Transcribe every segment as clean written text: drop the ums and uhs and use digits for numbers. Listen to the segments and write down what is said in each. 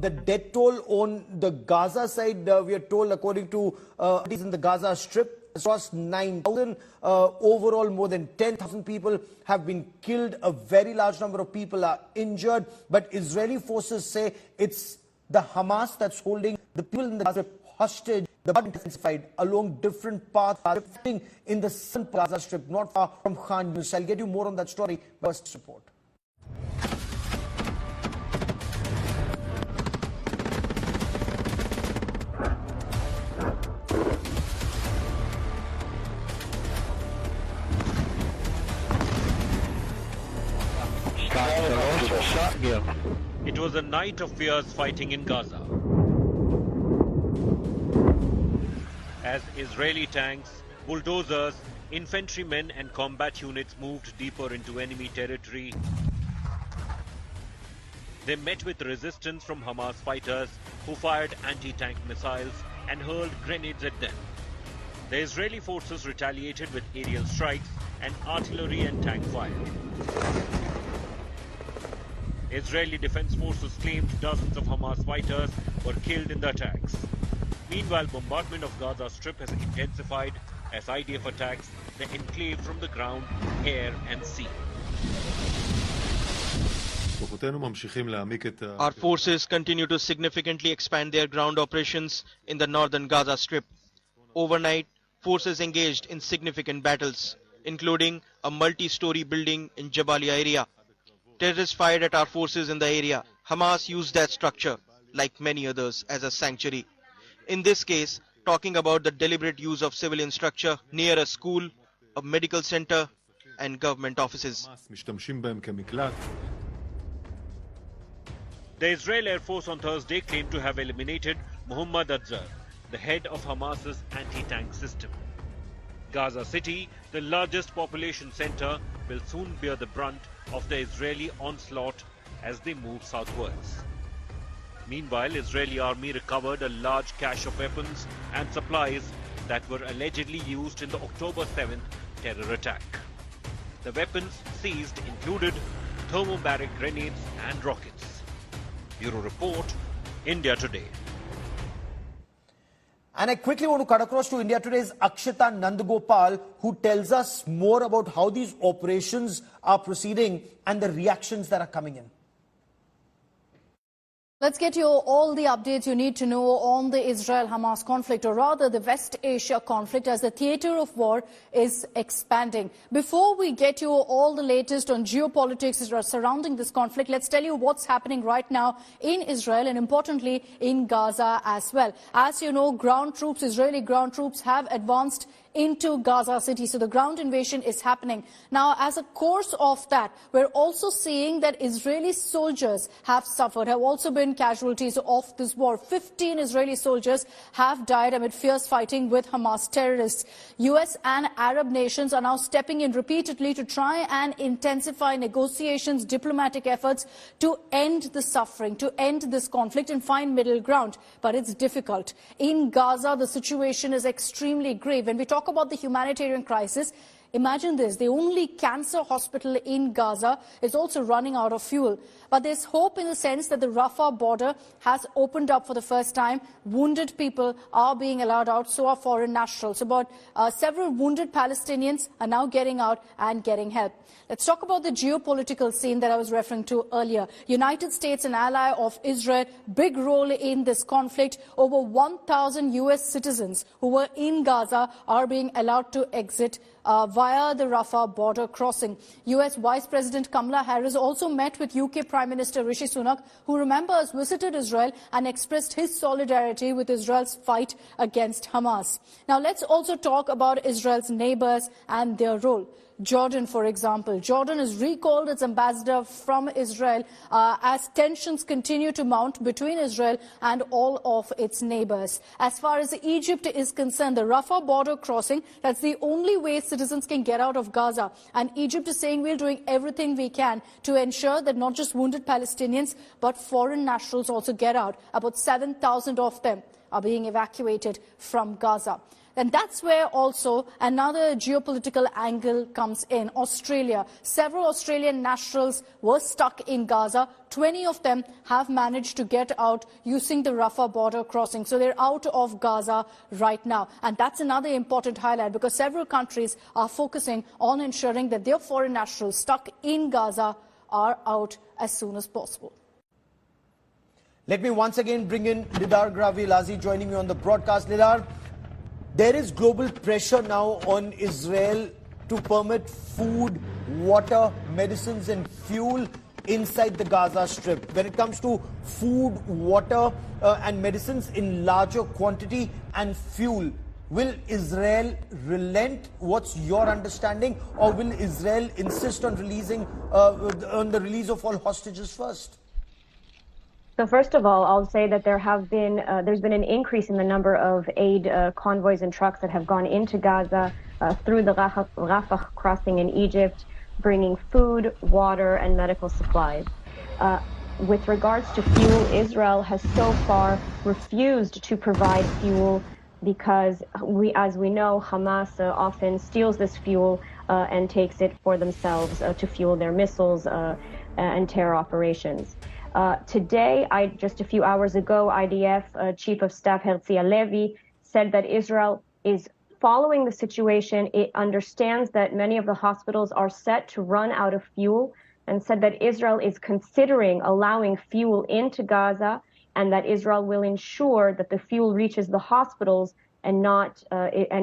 the death toll on the Gaza side, we are told, according to in the Gaza Strip, across 9,000. Overall, more than 10,000 people have been killed. A very large number of people are injured. But Israeli forces say it's the Hamas that's holding the people in the Gaza hostage. The battle intensified along different paths in the southern Gaza Strip, not far from Khan Yunis. I'll get you more on that story. First report. It was a night of fierce fighting in Gaza, as Israeli tanks, bulldozers, infantrymen and combat units moved deeper into enemy territory. They met with resistance from Hamas fighters who fired anti-tank missiles and hurled grenades at them. The Israeli forces retaliated with aerial strikes and artillery and tank fire. Israeli Defense Forces claimed dozens of Hamas fighters were killed in the attacks. Meanwhile, bombardment of Gaza Strip has intensified as IDF attacks the enclave from the ground, air and sea. Our forces continue to significantly expand their ground operations in the northern Gaza Strip. Overnight, forces engaged in significant battles, including a multi-story building in Jabalia area. Terrorists fired at our forces in the area. Hamas used that structure, like many others, as a sanctuary. In this case, talking about the deliberate use of civilian structure near a school, a medical center, and government offices. The Israel Air Force on Thursday claimed to have eliminated Muhammad Azzar, the head of Hamas's anti-tank system. Gaza City, the largest population center, will soon bear the brunt of the Israeli onslaught as they move southwards. Meanwhile, Israeli army recovered a large cache of weapons and supplies that were allegedly used in the October 7th terror attack. The weapons seized included thermobaric grenades and rockets. Bureau Report, India Today. And I quickly want to cut across to India Today's Akshita Nandagopal, who tells us more about how these operations are proceeding and the reactions that are coming in. Let's get you all the updates you need to know on the Israel-Hamas conflict, or rather the West Asia conflict, as the theater of war is expanding. Before we get you all the latest on geopolitics surrounding this conflict, let's tell you what's happening right now in Israel and, importantly, in Gaza as well. As you know, Israeli ground troops have advanced into Gaza City. So the ground invasion is happening. Now, as a course of that, we're also seeing that Israeli soldiers have suffered, have also been casualties of this war. 15 Israeli soldiers have died amid fierce fighting with Hamas terrorists. US and Arab nations are now stepping in repeatedly to try and intensify negotiations, diplomatic efforts to end the suffering, to end this conflict and find middle ground. But it's difficult. In Gaza, the situation is extremely grave. When we talk about the humanitarian crisis, imagine this, the only cancer hospital in Gaza is also running out of fuel. But there's hope in the sense that the Rafah border has opened up for the first time. Wounded people are being allowed out, so are foreign nationals. Several wounded Palestinians are now getting out and getting help. Let's talk about the geopolitical scene that I was referring to earlier. United States, an ally of Israel, big role in this conflict. Over 1,000 US citizens who were in Gaza are being allowed to exit via the Rafah border crossing. US Vice President Kamala Harris also met with UK Prime Minister Rishi Sunak, who, remember, has visited Israel and expressed his solidarity with Israel's fight against Hamas. Now, let's also talk about Israel's neighbors and their role. Jordan, for example. Jordan has recalled its ambassador from Israel as tensions continue to mount between Israel and all of its neighbors. As far as Egypt is concerned, the Rafah border crossing, that's the only way citizens can get out of Gaza. And Egypt is saying we're doing everything we can to ensure that not just wounded Palestinians, but foreign nationals also get out. About 7,000 of them are being evacuated from Gaza. And that's where also another geopolitical angle comes in. Australia. Several Australian nationals were stuck in Gaza. 20 of them have managed to get out using the Rafah border crossing. So they're out of Gaza right now. And that's another important highlight because several countries are focusing on ensuring that their foreign nationals stuck in Gaza are out as soon as possible. Let me once again bring in Lidar Gravi-Lazi joining me on the broadcast. Lidar, there is global pressure now on Israel to permit food, water, medicines and fuel inside the Gaza Strip. When it comes to food, water and medicines in larger quantity and fuel, will Israel relent? What's your understanding? Or will Israel insist on the release of all hostages first? So first of all, I'll say that there's been an increase in the number of aid convoys and trucks that have gone into Gaza through the Rafah crossing in Egypt, bringing food, water, and medical supplies. With regards to fuel, Israel has so far refused to provide fuel because, as we know, Hamas often steals this fuel and takes it for themselves to fuel their missiles and terror operations. Today, just a few hours ago, IDF Chief of Staff Herzi Halevi said that Israel is following the situation. It understands that many of the hospitals are set to run out of fuel and said that Israel is considering allowing fuel into Gaza and that Israel will ensure that the fuel reaches the hospitals and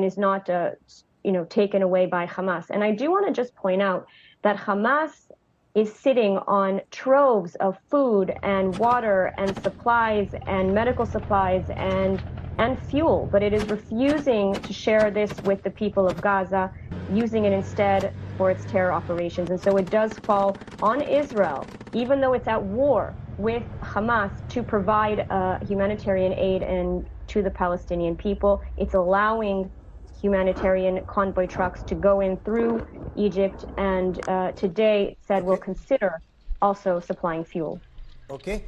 is not taken away by Hamas. And I do want to just point out that Hamas is sitting on troves of food and water and supplies and medical supplies and fuel, but it is refusing to share this with the people of Gaza, using it instead for its terror operations. And so it does fall on Israel, even though it's at war with Hamas, to provide humanitarian aid to the Palestinian people. It's allowing humanitarian convoy trucks to go in through Egypt, and today said we'll consider also supplying fuel. Okay.